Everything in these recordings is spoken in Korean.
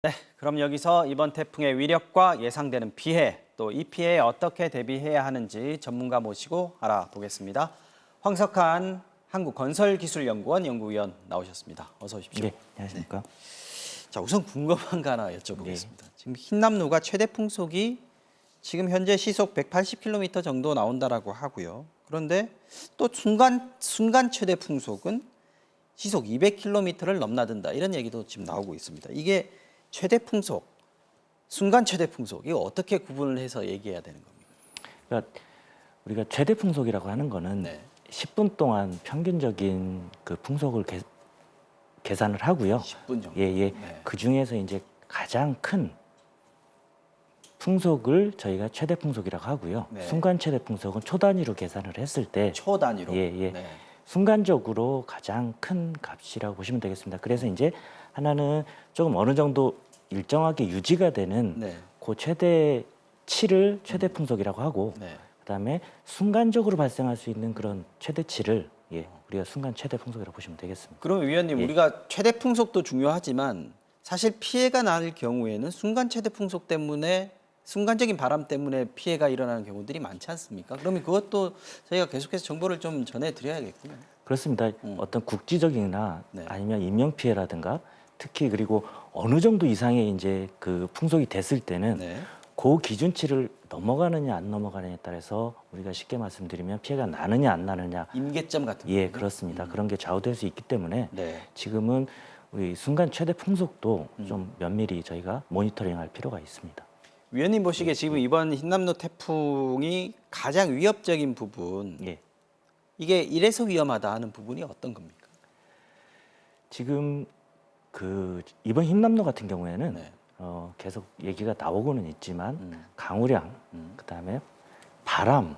네, 그럼 여기서 이번 태풍의 위력과 예상되는 피해, 또 이 피해에 어떻게 대비해야 하는지 전문가 모시고 알아보겠습니다. 황석한 한국건설기술연구원 연구위원 나오셨습니다. 어서 오십시오. 네, 안녕하십니까. 자, 우선 궁금한 거 하나 여쭤보겠습니다. 지금 흰남노가 최대 풍속이 지금 현재 시속 180km 정도 나온다라고 하고요. 그런데 또 순간 최대 풍속은 시속 200km를 넘나든다. 이런 얘기도 지금 나오고 있습니다. 이게 최대 풍속, 순간 최대 풍속, 이거 어떻게 구분을 해서 얘기해야 되는 겁니까? 그러니까 우리가 최대 풍속이라고 하는 거는 네. 10분 동안 평균적인 그 풍속을 계산을 하고요. 10분 정도. 예. 네. 그 중에서 이제 가장 큰 풍속을 저희가 최대 풍속이라고 하고요. 네. 순간 최대 풍속은 초 단위로 계산을 했을 때 초 단위로. 예. 네. 순간적으로 가장 큰 값이라고 보시면 되겠습니다. 그래서 이제 하나는 조금 어느 정도 일정하게 유지가 되는 네. 그 최대치를 최대 풍속이라고 하고 네. 그다음에 순간적으로 발생할 수 있는 그런 최대치를 우리가 순간 최대 풍속이라고 보시면 되겠습니다. 그럼 위원님, 예. 우리가 최대 풍속도 중요하지만 사실 피해가 날 경우에는 순간 최대 풍속 때문에 순간적인 바람 때문에 피해가 일어나는 경우들이 많지 않습니까? 그러면 그것도 저희가 계속해서 정보를 좀 전해드려야겠군요. 그렇습니다. 어떤 국지적이나 네. 아니면 인명 피해라든가 특히 그리고 어느 정도 이상의 이제 그 풍속이 됐을 때는 네. 그 기준치를 넘어가느냐 안 넘어가느냐에 따라서 우리가 쉽게 말씀드리면 피해가 나느냐 안 나느냐 임계점 같은 예 거군요. 그렇습니다. 그런 게 좌우될 수 있기 때문에 네. 지금은 우리 순간 최대 풍속도 좀 면밀히 저희가 모니터링할 필요가 있습니다. 위원님 보시기에 지금 이번 흰남노 태풍이 가장 위협적인 부분, 예. 이게 이래서 위험하다 하는 부분이 어떤 겁니까? 지금 그 이번 흰남노 같은 경우에는 네. 계속 얘기가 나오고는 있지만 강우량, 그다음에 바람,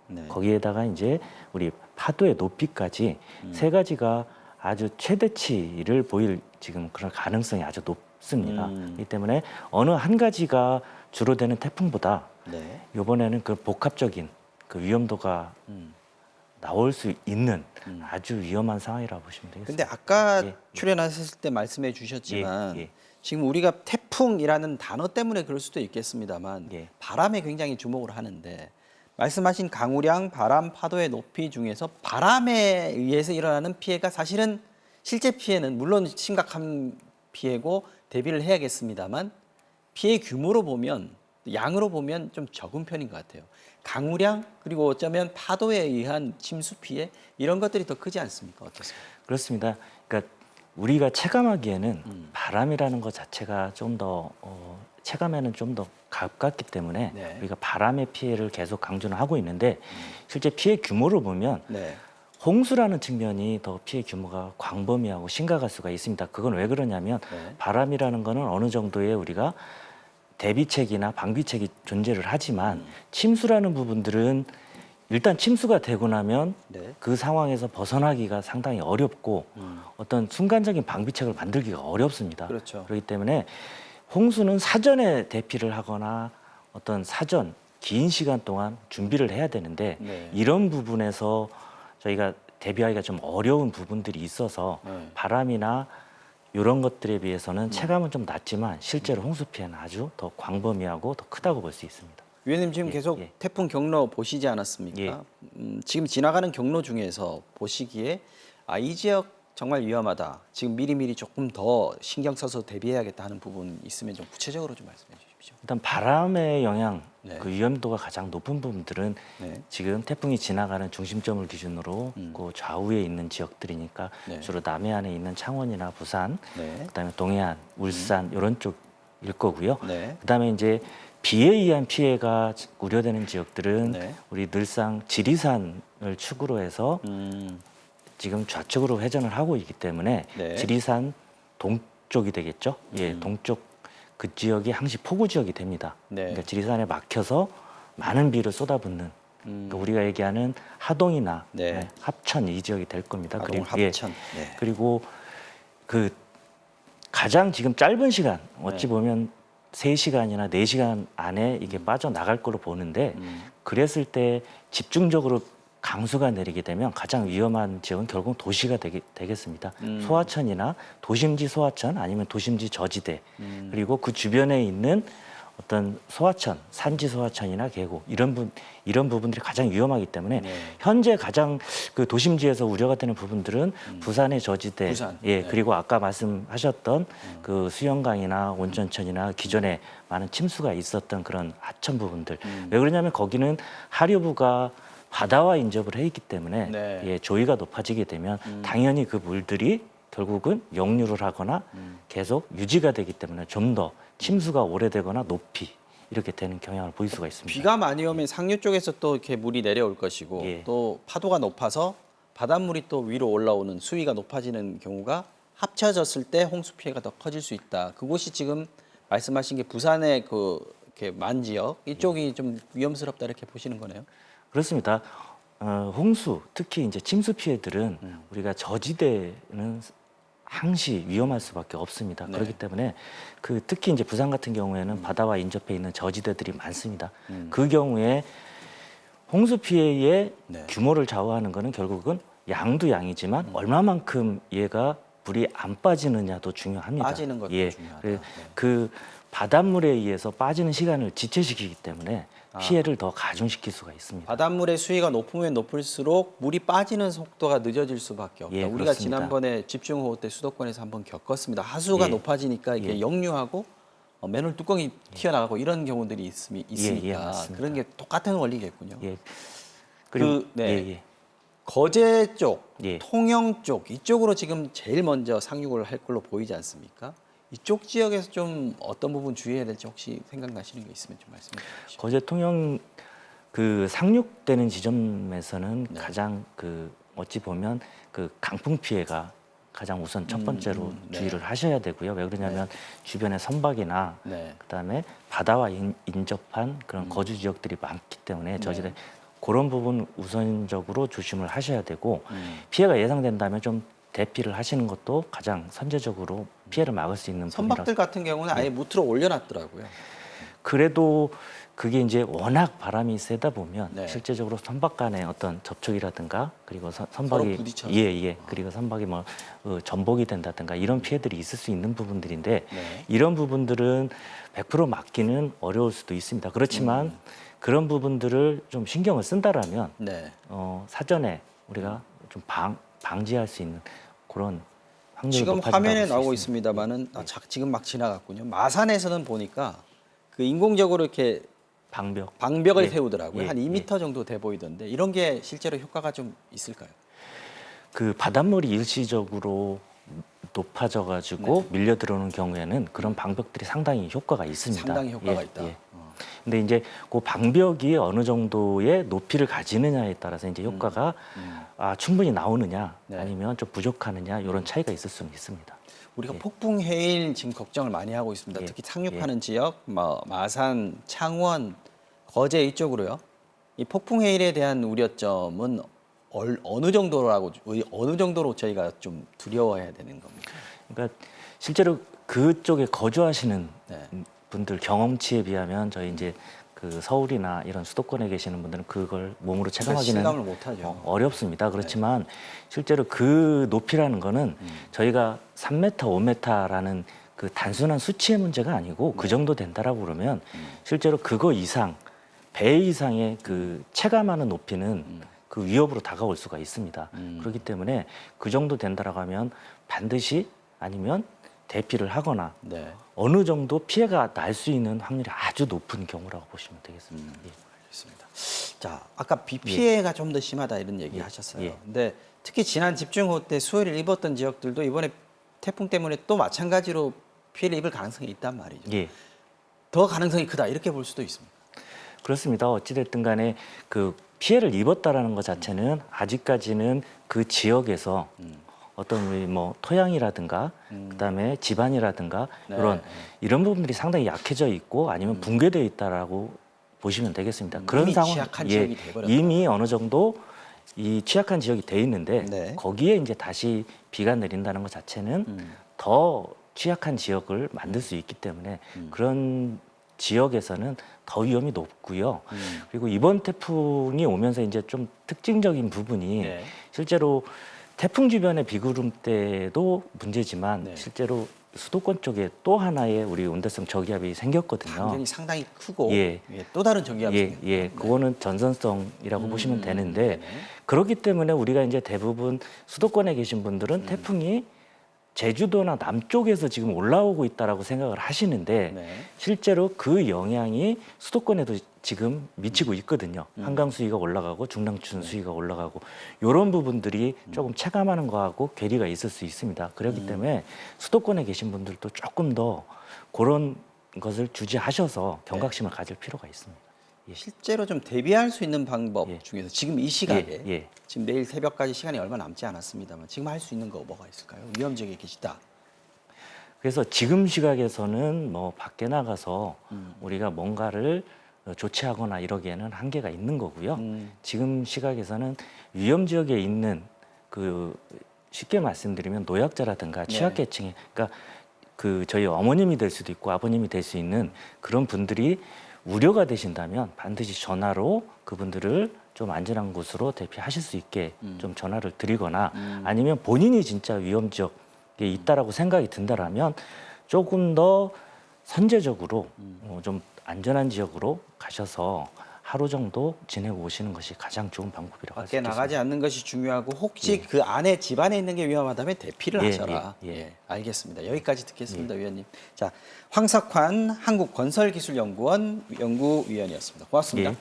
네. 거기에다가 이제 우리 파도의 높이까지 세 가지가 아주 최대치를 보일 지금 그런 가능성이 아주 높습니다. 이 때문에 어느 한 가지가 주로 되는 태풍보다 네. 이번에는 그 복합적인 그 위험도가 나올 수 있는 아주 위험한 상황이라고 보시면 되겠습니다. 근데 아까 예. 출연하셨을 때 말씀해 주셨지만 예. 지금 우리가 태풍이라는 단어 때문에 그럴 수도 있겠습니다만 예. 바람에 굉장히 주목을 하는데 말씀하신 강우량, 바람, 파도의 높이 중에서 바람에 의해서 일어나는 피해가 사실은 실제 피해는 물론 심각한 피해고 대비를 해야겠습니다만 피해 규모로 보면 양으로 보면 좀 적은 편인 것 같아요. 강우량 그리고 어쩌면 파도에 의한 침수 피해 이런 것들이 더 크지 않습니까? 어떻습니까? 그렇습니다. 그러니까 우리가 체감하기에는 바람이라는 것 자체가 좀 더 체감에는 좀 더 가깝기 때문에 네. 우리가 바람의 피해를 계속 강조는 하고 있는데 실제 피해 규모를 보면 네. 홍수라는 측면이 더 피해 규모가 광범위하고 심각할 수가 있습니다. 그건 왜 그러냐면 네. 바람이라는 거는 어느 정도의 우리가 대비책이나 방비책이 존재를 하지만 침수라는 부분들은 일단 침수가 되고 나면 네. 그 상황에서 벗어나기가 상당히 어렵고 어떤 순간적인 방비책을 만들기가 어렵습니다. 그렇죠. 그렇기 때문에 홍수는 사전에 대피를 하거나 어떤 사전 긴 시간 동안 준비를 해야 되는데 네. 이런 부분에서 저희가 대비하기가 좀 어려운 부분들이 있어서 네. 바람이나 이런 것들에 비해서는 체감은 좀 낮지만 실제로 홍수 피해는 아주 더 광범위하고 더 크다고 볼 수 있습니다. 위원님 지금 계속 예. 태풍 경로 보시지 않았습니까? 예. 지금 지나가는 경로 중에서 보시기에 이 지역 정말 위험하다. 지금 미리미리 조금 더 신경 써서 대비해야겠다 하는 부분 있으면 좀 구체적으로 좀 말씀해 주십시오. 일단 바람의 영향, 네. 그 위험도가 가장 높은 부분들은 네. 지금 태풍이 지나가는 중심점을 기준으로 그 좌우에 있는 지역들이니까 네. 주로 남해안에 있는 창원이나 부산, 네. 그다음에 동해안, 울산 이런 쪽일 거고요. 네. 그다음에 이제 비에 의한 피해가 우려되는 지역들은 네. 우리 늘상 지리산을 축으로 해서 지금 좌측으로 회전을 하고 있기 때문에 네. 지리산 동쪽이 되겠죠. 예, 동쪽 그 지역이 항시 폭우 지역이 됩니다. 네. 그러니까 지리산에 막혀서 많은 비를 쏟아붓는 그러니까 우리가 얘기하는 하동이나 네. 합천 이 지역이 될 겁니다. 하동, 예, 합천. 네. 그리고 그 가장 지금 짧은 시간 어찌 보면 3시간이나 4시간 안에 이게 빠져나갈 거로 보는데 그랬을 때 집중적으로 강수가 내리게 되면 가장 위험한 지역은 결국 도시가 되겠습니다. 소하천이나 도심지 소하천 아니면 도심지 저지대 그리고 그 주변에 있는 어떤 소하천, 산지 소하천이나 계곡 이런 부분들이 가장 위험하기 때문에 네. 현재 가장 그 도심지에서 우려가 되는 부분들은 부산의 저지대, 부산. 예 네. 그리고 아까 말씀하셨던 그 수영강이나 온천천이나 기존에 많은 침수가 있었던 그런 하천 부분들. 왜 그러냐면 거기는 하류부가 바다와 인접을 해 있기 때문에 네. 예, 조위가 높아지게 되면 당연히 그 물들이 결국은 역류를 하거나 계속 유지가 되기 때문에 좀 더 침수가 오래되거나 높이 이렇게 되는 경향을 보일 수가 있습니다. 비가 많이 오면 상류 쪽에서 또 이렇게 물이 내려올 것이고 예. 또 파도가 높아서 바닷물이 또 위로 올라오는 수위가 높아지는 경우가 합쳐졌을 때 홍수 피해가 더 커질 수 있다. 그곳이 지금 말씀하신 게 부산의 그 이렇게 만 지역 이쪽이 좀 위험스럽다 이렇게 보시는 거네요. 그렇습니다. 홍수, 특히 이제 침수 피해들은 우리가 저지대는 항시 위험할 수밖에 없습니다. 네. 그렇기 때문에 그 특히 이제 부산 같은 경우에는 바다와 인접해 있는 저지대들이 많습니다. 그 경우에 홍수 피해의 네. 규모를 좌우하는 것은 결국은 양도 양이지만 얼마만큼 얘가 물이 안 빠지느냐도 중요합니다. 빠지는 것도 예. 중요하다. 그- 네. 그 바닷물에 의해서 빠지는 시간을 지체시키기 때문에 아. 피해를 더 가중시킬 수가 있습니다. 바닷물의 수위가 높으면 높을수록 물이 빠지는 속도가 늦어질 수밖에 없다. 예, 우리가 그렇습니다. 지난번에 집중호우 때 수도권에서 한번 겪었습니다. 하수가 예. 높아지니까 이게 예. 역류하고 맨홀 뚜껑이 튀어나가고 이런 경우들이 있으니까 맞습니다. 그런 게 똑같은 원리겠군요. 예. 네. 예, 예. 거제 쪽, 예. 통영 쪽 이쪽으로 지금 제일 먼저 상륙을 할 걸로 보이지 않습니까? 이쪽 지역에서 좀 어떤 부분 주의해야 될지 혹시 생각나시는 게 있으면 좀 말씀해 주시죠. 거제 통영 그 상륙되는 지점에서는 네. 가장 그 어찌 보면 그 강풍 피해가 가장 우선 첫 번째로 네. 주의를 하셔야 되고요. 왜 그러냐면 주변에 선박이나 네. 그다음에 바다와 인접한 그런 거주 지역들이 많기 때문에 네. 저지대 그런 부분 우선적으로 조심을 하셔야 되고 음. 피해가 예상된다면 좀 대피를 하시는 것도 가장 선제적으로 피해를 막을 수 있는 부분이라서 선박들 같은 경우는 아예 무트로 올려놨더라고요. 그래도 그게 이제 워낙 바람이 세다 보면 네. 실제적으로 선박 간의 어떤 접촉이라든가 그리고 서로 선박이 부딪혀서. 예 그리고 선박이 뭐 전복이 된다든가 이런 피해들이 있을 수 있는 부분들인데 네. 이런 부분들은 100% 막기는 어려울 수도 있습니다. 그렇지만 그런 부분들을 좀 신경을 쓴다라면 네. 사전에 우리가 좀 방지할 수 있는 그런 확률이 지금 높아진다고 화면에 볼수 나오고 있습니다. 있습니다만은 지금 막 지나갔군요. 마산에서는 보니까 그 인공적으로 이렇게 방벽을 예. 세우더라고요. 예, 한 2m 정도 돼 보이던데 이런 게 실제로 효과가 좀 있을까요? 그 바닷물이 일시적으로 높아져 가지고 밀려 들어오는 경우에는 그런 방벽들이 상당히 효과가 있습니다. 상당히 효과가 있다. 근데 이제 그 방벽이 어느 정도의 높이를 가지느냐에 따라서 이제 효과가 충분히 나오느냐 네. 아니면 좀 부족하느냐 이런 차이가 있을 수는 있습니다. 우리가 예. 폭풍 해일 지금 걱정을 많이 하고 있습니다. 예. 특히 상륙하는 지역, 뭐 마산, 창원, 거제 이쪽으로요. 이 폭풍 해일에 대한 우려점은 어느 정도로 저희가 좀 두려워해야 되는 겁니까? 그러니까 실제로 그쪽에 거주하시는 네. 분들 경험치에 비하면 저희 이제 그 서울이나 이런 수도권에 계시는 분들은 그걸 몸으로 체감하기는 실감을 못하죠. 어렵습니다. 그렇지만 실제로 그 높이라는 거는 저희가 3m, 5m라는 그 단순한 수치의 문제가 아니고 그 정도 된다라고 그러면 실제로 그거 이상, 배 이상의 그 체감하는 높이는 그 위협으로 다가올 수가 있습니다. 그렇기 때문에 그 정도 된다라고 하면 반드시 아니면 대피를 하거나 네. 어느 정도 피해가 날 수 있는 확률이 아주 높은 경우라고 보시면 되겠습니다. 예. 알겠습니다. 자, 아까 비 피해가 좀 더 심하다 이런 얘기 하셨어요. 예. 근데 특히 지난 집중호우 때 수해를 입었던 지역들도 이번에 태풍 때문에 또 마찬가지로 피해를 입을 가능성이 있단 말이죠. 예. 더 가능성이 크다 이렇게 볼 수도 있습니다. 그렇습니다. 어찌됐든 간에 그 피해를 입었다라는 것 자체는 아직까지는 그 지역에서 어떤 우리 뭐 토양이라든가 그다음에 집안이라든가 네. 이런 부분들이 상당히 약해져 있고 아니면 붕괴되어 있다라고 보시면 되겠습니다. 그런 이미 상황 취약한 지역이 돼버렸다. 이미 어느 정도 이 취약한 지역이 돼 있는데 네. 거기에 이제 다시 비가 내린다는 것 자체는 더 취약한 지역을 만들 수 있기 때문에 그런 지역에서는 더 위험이 높고요. 그리고 이번 태풍이 오면서 이제 좀 특징적인 부분이 네. 실제로 태풍 주변의 비구름대도 문제지만 네. 실제로 수도권 쪽에 또 하나의 우리 온대성 저기압이 생겼거든요. 반경이 상당히 크고 예. 또 다른 저기압이 예, 생겼네요. 예, 그거는 전선성이라고 보시면 되는데 네네. 그렇기 때문에 우리가 이제 대부분 수도권에 계신 분들은 태풍이 제주도나 남쪽에서 지금 올라오고 있다라고 생각을 하시는데 네. 실제로 그 영향이 수도권에도 지금 미치고 있거든요. 한강 수위가 올라가고 중랑천 수위가 올라가고 이런 부분들이 조금 체감하는 거하고 괴리가 있을 수 있습니다. 그렇기 때문에 수도권에 계신 분들도 조금 더 그런 것을 주지하셔서 경각심을 가질 필요가 있습니다. 실제로 좀 대비할 수 있는 방법 예. 중에서 지금 이 시각에 예, 예. 지금 내일 새벽까지 시간이 얼마 남지 않았습니다만 지금 할 수 있는 거 뭐가 있을까요? 위험 지역에 계시다. 그래서 지금 시각에서는 뭐 밖에 나가서 우리가 뭔가를 조치하거나 이러기에는 한계가 있는 거고요. 지금 시각에서는 위험 지역에 있는 그 쉽게 말씀드리면 노약자라든가 취약계층에 그러니까 그 저희 어머님이 될 수도 있고 아버님이 될 수 있는 그런 분들이 우려가 되신다면 반드시 전화로 그분들을 좀 안전한 곳으로 대피하실 수 있게 좀 전화를 드리거나 아니면 본인이 진짜 위험 지역에 있다라고 생각이 든다라면 조금 더 선제적으로 좀 안전한 지역으로 가셔서 하루 정도 지내고 오시는 것이 가장 좋은 방법이라고 할 수 밖에 있겠습니다. 나가지 않는 것이 중요하고 혹시 그 안에 집 안에 있는 게 위험하다면 대피를 예, 하셔라. 예, 예. 알겠습니다. 여기까지 듣겠습니다, 위원님. 자, 황석환 한국건설기술연구원 연구위원이었습니다. 고맙습니다. 예.